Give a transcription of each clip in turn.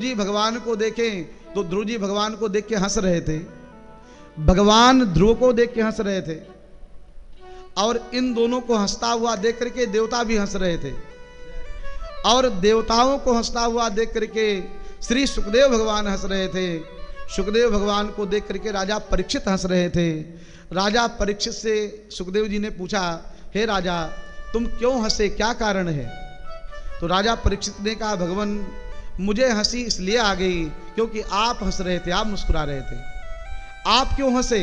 जी भगवान को देखें तो ध्रुव जी भगवान को देख के हंस रहे थे, भगवान ध्रुव को देख के हंस रहे थे, और इन दोनों को हंसता हुआ देख करके देवता भी हंस रहे थे, और देवताओं को हंसता हुआ देख करके श्री सुखदेव भगवान हंस रहे थे। सुखदेव भगवान को देख करके राजा परीक्षित हंस रहे थे। राजा परीक्षित से सुखदेव जी ने पूछा, हे राजा तुम क्यों हंसे, क्या कारण है? तो राजा परीक्षित ने कहा, भगवान मुझे हंसी इसलिए आ गई क्योंकि आप हंस रहे थे, आप मुस्कुरा रहे थे। आप क्यों हंसे?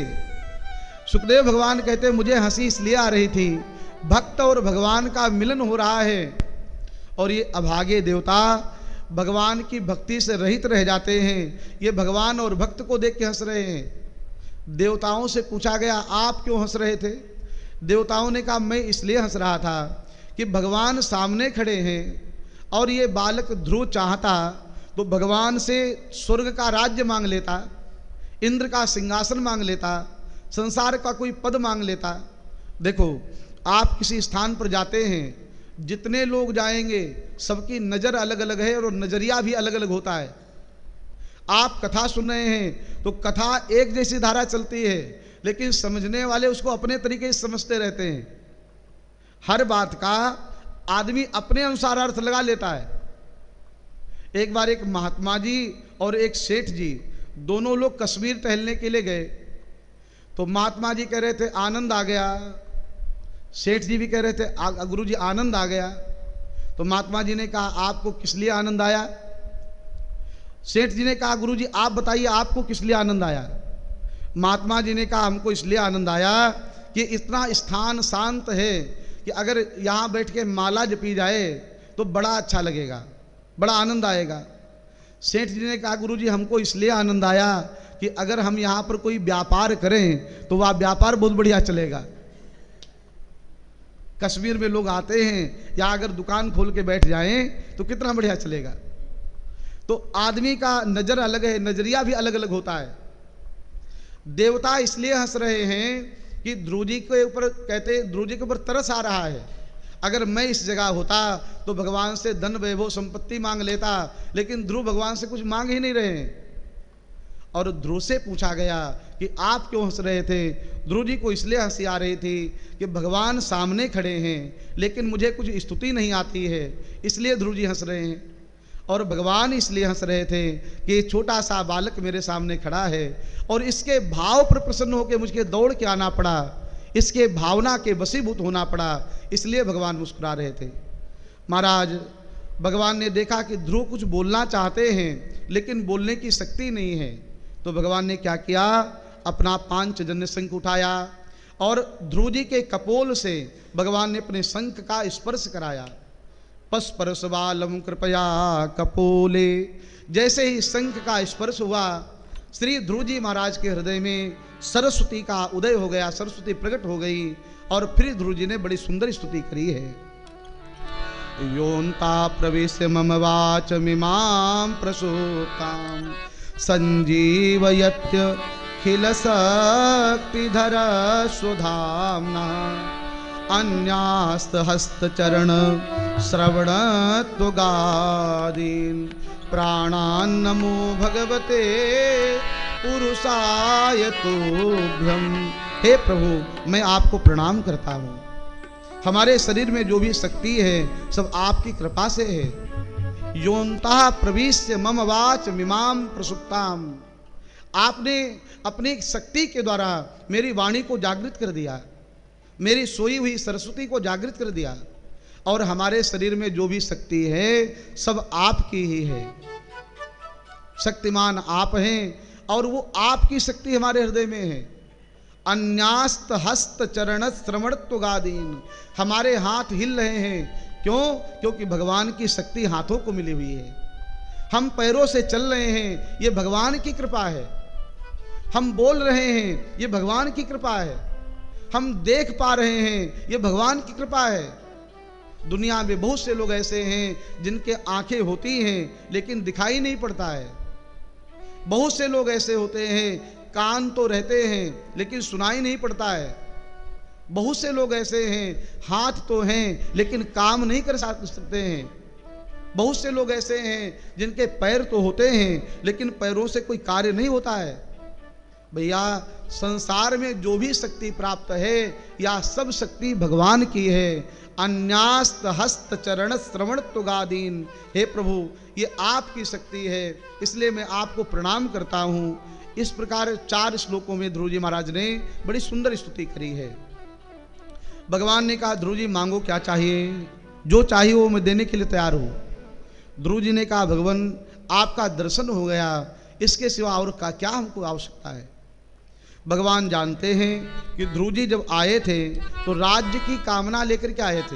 सुखदेव भगवान कहते, मुझे हंसी इसलिए आ रही थी, भक्त और भगवान का मिलन हो रहा है और ये अभागे देवता भगवान की भक्ति से रहित रह जाते हैं। ये भगवान और भक्त को देख के हंस रहे हैं। देवताओं से पूछा गया, आप क्यों हंस रहे थे? देवताओं ने कहा, मैं इसलिए हंस रहा था कि भगवान सामने खड़े हैं और ये बालक ध्रुव चाहता तो भगवान से स्वर्ग का राज्य मांग लेता, इंद्र का सिंहासन मांग लेता, संसार का कोई पद मांग लेता। देखो आप किसी स्थान पर जाते हैं, जितने लोग जाएंगे सबकी नज़र अलग अलग है और नज़रिया भी अलग अलग होता है। आप कथा सुन रहे हैं तो कथा एक जैसी धारा चलती है, लेकिन समझने वाले उसको अपने तरीके से समझते रहते हैं। हर बात का आदमी अपने अनुसार अर्थ लगा लेता है। एक बार एक महात्मा जी और एक सेठ जी दोनों लोग कश्मीर टहलने के लिए गए। तो महात्मा जी कह रहे थे आनंद आ गया, सेठ जी भी कह रहे थे गुरु जी आनंद आ गया। तो महात्मा जी ने कहा, आपको किस लिए आनंद आया? सेठ जी ने कहा, गुरु जी आप बताइए आपको किस लिए आनंद आया? महात्मा जी ने कहा, हमको इसलिए आनंद आया कि इतना स्थान शांत है कि अगर यहाँ बैठ के माला जपी जाए तो बड़ा अच्छा लगेगा, बड़ा आनंद आएगा। सेठ जी ने कहा, गुरु जी हमको इसलिए आनंद आया कि अगर हम यहाँ पर कोई व्यापार करें तो वह व्यापार बहुत बढ़िया चलेगा। कश्मीर में लोग आते हैं, या अगर दुकान खोल के बैठ जाएं तो कितना बढ़िया चलेगा। तो आदमी का नज़र अलग है, नज़रिया भी अलग अलग होता है। देवता इसलिए हंस रहे हैं कि ध्रुव जी के ऊपर, कहते ध्रुव जी के ऊपर तरस आ रहा है। अगर मैं इस जगह होता तो भगवान से धन वैभव संपत्ति मांग लेता, लेकिन ध्रुव भगवान से कुछ मांग ही नहीं रहे हैं। और ध्रुव से पूछा गया कि आप क्यों हंस रहे थे? ध्रुव जी को इसलिए हंसी आ रही थी कि भगवान सामने खड़े हैं लेकिन मुझे कुछ स्तुति नहीं आती है, इसलिए ध्रुव जी हंस रहे हैं। और भगवान इसलिए हंस रहे थे कि ये छोटा सा बालक मेरे सामने खड़ा है और इसके भाव पर प्रसन्न होकर मुझे दौड़ के आना पड़ा, इसके भावना के वशीभूत होना पड़ा, इसलिए भगवान मुस्कुरा रहे थे। महाराज भगवान ने देखा कि ध्रुव कुछ बोलना चाहते हैं लेकिन बोलने की शक्ति नहीं है, तो भगवान ने क्या किया, अपना पांचजन्य शंख उठाया और ध्रुव जी के कपोल से भगवान ने अपने शंख का स्पर्श कराया। पस्पर्शबालम कृपया कपोले, जैसे ही शंख का स्पर्श हुआ श्री ध्रुव जी महाराज के हृदय में सरस्वती का उदय हो गया, सरस्वती प्रकट हो गई और फिर ध्रुव जी ने बड़ी सुंदर स्तुति करी है। योन्ता प्रवेश्य मम वाचमिमां प्रसूतां संजीवयत्य खिल शक्तिधर सुधाम्ना अन्यास्त हस्तचरण श्रवण त्वगादीन् प्राणान् नमो भगवते पुरुषाय तुभ्यं। हे प्रभु मैं आपको प्रणाम करता हूँ, हमारे शरीर में जो भी शक्ति है सब आपकी कृपा से है। योन्ता प्रविश्य मम वाच मिमाम प्रसुप्ताम, आपने अपनी शक्ति के द्वारा मेरी वाणी को जागृत कर दिया, मेरी सोई हुई सरस्वती को जागृत कर दिया, और हमारे शरीर में जो भी शक्ति है सब आपकी ही है। शक्तिमान आप हैं और वो आपकी शक्ति हमारे हृदय में है। अन्यास्त हस्त चरण श्रवणत्वगादीन, हमारे हाथ हिल रहे हैं, क्यों? क्योंकि भगवान की शक्ति हाथों को मिली हुई है। हम पैरों से चल रहे हैं, ये भगवान की कृपा है। हम बोल रहे हैं, ये भगवान की कृपा है। हम देख पा रहे हैं, ये भगवान की कृपा है। दुनिया में बहुत से लोग ऐसे हैं जिनके आंखें होती हैं लेकिन दिखाई नहीं पड़ता है। बहुत से लोग ऐसे होते हैं, कान तो रहते हैं लेकिन सुनाई नहीं पड़ता है। बहुत से लोग ऐसे हैं, हाथ तो हैं लेकिन काम नहीं कर सकते हैं। बहुत से लोग ऐसे हैं जिनके पैर तो होते हैं लेकिन पैरों से कोई कार्य नहीं होता है। भैया संसार में जो भी शक्ति प्राप्त है या सब शक्ति भगवान की है। अन्यास्त हस्त चरण श्रवण तुगादीन, हे प्रभु ये आपकी शक्ति है, इसलिए मैं आपको प्रणाम करता हूँ। इस प्रकार 4 श्लोकों में ध्रुव जी महाराज ने बड़ी सुंदर स्तुति करी है। भगवान ने कहा ध्रुव जी मांगो क्या चाहिए, जो चाहिए वो मैं देने के लिए तैयार हूँ। ध्रुव जी ने कहा भगवान आपका दर्शन हो गया, इसके सिवा और का क्या हमको आवश्यकता है। भगवान जानते हैं कि ध्रुव जी जब आए थे तो राज्य की कामना लेकर के आए थे।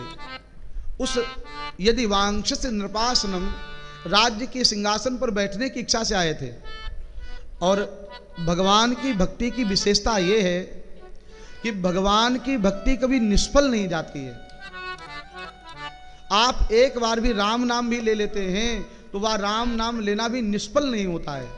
उस यदि वांक्षस नृपासनम, राज्य के सिंहासन पर बैठने की इच्छा से आए थे। और भगवान की भक्ति की विशेषता ये है कि भगवान की भक्ति कभी निष्फल नहीं जाती है। आप एक बार भी राम नाम भी ले लेते हैं तो वह राम नाम लेना भी निष्फल नहीं होता है।